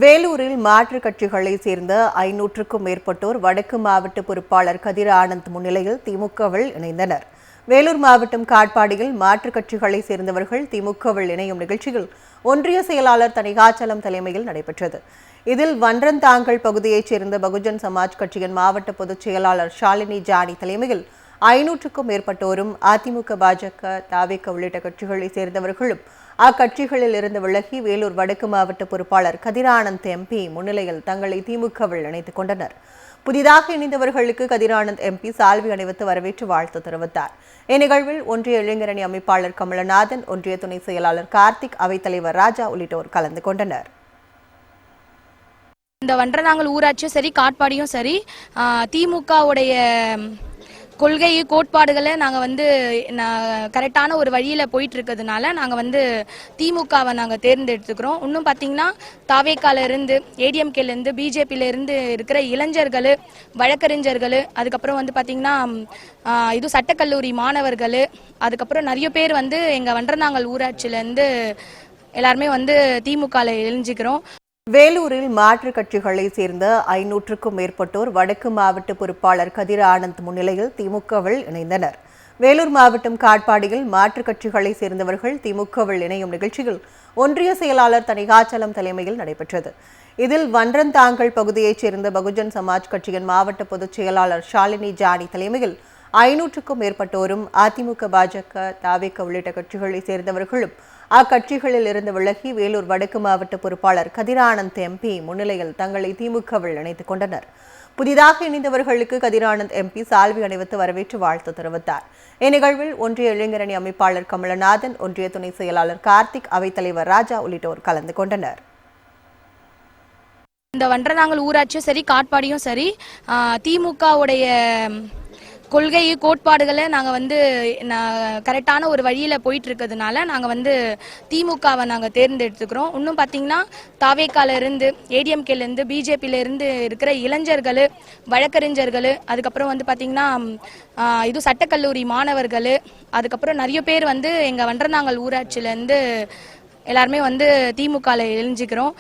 வேலூரில் மாற்றுக் கட்சிகளைச் சேர்ந்த 500க்கும் மேற்பட்டோர் வடக்கு மாவட்ட பொறுப்பாளர் கதிர் ஆனந்த் முன்னிலையில் திமுகவில் இணைந்தனர். வேலூர் மாவட்டம் காட்பாடியில் மாற்றுக் கட்சிகளைச் சேர்ந்தவர்கள் திமுகவில் இணையும் நிகழ்ச்சியில் ஒன்றிய செயலாளர் தணிகாச்சலம் தலைமையில் நடைபெற்றது. இதில் வன்றந்தாங்கல் பகுதியைச் சேர்ந்த பகுஜன் சமாஜ் கட்சியின் மாவட்ட பொதுச் செயலாளர் ஷாலினி ஜானி தலைமையில் 500க்கும் மேற்பட்டோரும் அதிமுக, பாஜக, தவிக உள்ளிட்ட கட்சிகளைச் சேர்ந்தவர்களும் அக்கட்சிகளில் இருந்து விலகி வேலூர் வடக்கு மாவட்ட பொறுப்பாளர் கதிர் ஆனந்த் எம்பி முன்னிலையில் தங்களை திமுகவில் இணைத்துக் கொண்டனர். புதிதாக இணைந்தவர்களுக்கு கதிர் ஆனந்த் எம்பி சால்வி அணிவித்து வரவேற்று வாழ்த்து தெரிவித்தார். இந்நிகழ்வில் ஒன்றிய இளைஞரணி அமைப்பாளர் கமலநாதன், ஒன்றிய துணை செயலாளர் கார்த்திக், அவைத்தலைவர் ராஜா உள்ளிட்டோர் கலந்து கொண்டனர். இந்த வன்றநாங்கல் ஊராட்சியும் சரி, காட்பாடியும் சரி, திமுகவுடைய கொள்கை கோட்பாடுகளை நாங்கள் கரெக்டான ஒரு வழியில் போயிட்டு இருக்கிறதுனால நாங்கள் திமுகவை நாங்கள் தேர்ந்தெடுத்துக்கிறோம். இன்னும் பார்த்தீங்கன்னா தாவேக்கால இருந்து, ஏடிஎம்கேல இருந்து, பிஜேபியில இருந்து இருக்கிற இளைஞர்கள், வழக்கறிஞர்கள், அதுக்கப்புறம் பார்த்தீங்கன்னா இது சட்டக்கல்லூரி மாணவர்கள், அதுக்கப்புறம் நிறைய பேர் எங்கள் வன்றநாங்கல் ஊராட்சியிலேருந்து எல்லாருமே திமுகவில் இணைஞ்சிக்கிறோம். வேலூரில் மாற்றுக் கட்சிகளைச் சேர்ந்த 500க்கும் மேற்பட்டோர் வடக்கு மாவட்ட பொறுப்பாளர் கதிர் ஆனந்த் முன்னிலையில் திமுகவில் இணைந்தனர். வேலூர் மாவட்டம் காட்பாடியில் மாற்றுக் கட்சிகளைச் சேர்ந்தவர்கள் திமுகவில் இணையும் நிகழ்ச்சியில் ஒன்றிய செயலாளர் தணிகாச்சலம் தலைமையில் நடைபெற்றது. இதில் வன்றந்தாங்கல் பகுதியைச் சேர்ந்த பகுஜன் சமாஜ் கட்சியின் மாவட்ட பொதுச் செயலாளர் ஷாலினி ஜானி தலைமையில் 500க்கும் மேற்பட்டோரும் அதிமுக, பாஜக, தவிக உள்ளிட்ட கட்சிகளைச் சேர்ந்தவர்களும் அக்கட்சிகளில் இருந்து விலகி வேலூர் வடக்கு மாவட்ட பொறுப்பாளர் கதிர் ஆனந்த் எம்பி முன்னிலையில் தங்களை திமுகவில் இணைத்துக் கொண்டனர். புதிதாக இணைந்தவர்களுக்கு கதிர் ஆனந்த் எம்பி சால்வி அணிவித்து வரவேற்று வாழ்த்து தெரிவித்தார். இந்நிகழ்வில் ஒன்றிய இளைஞரணி அமைப்பாளர் கமலநாதன், ஒன்றிய துணை செயலாளர் கார்த்திக், அவைத்தலைவர் ராஜா உள்ளிட்டோர் கலந்து கொண்டனர். இந்த வன்றநாங்கல் ஊராட்சியும் சரி, காட்பாடியும் சரி, திமுகவுடைய கொள்கை கோட்பாடுகளை நாங்கள் கரெக்டான ஒரு வழியில் போயிட்டு இருக்கிறதுனால நாங்கள் திமுகவை நாங்கள் தேர்ந்தெடுத்துக்கிறோம். இன்னும் பார்த்தீங்கன்னா தாவேக்கால இருந்து, ஏடிஎம்கேல இருந்து, பிஜேபியில இருந்து இருக்கிற இளைஞர்கள், வழக்கறிஞர்கள், அதுக்கப்புறம் பார்த்தீங்கன்னா இது சட்டக்கல்லூரி மாணவர்கள், அதுக்கப்புறம் நிறைய பேர் எங்கள் வன்றநாங்கல் ஊராட்சியிலேருந்து எல்லாருமே திமுகவில் இணைஞ்சிக்கிறோம்.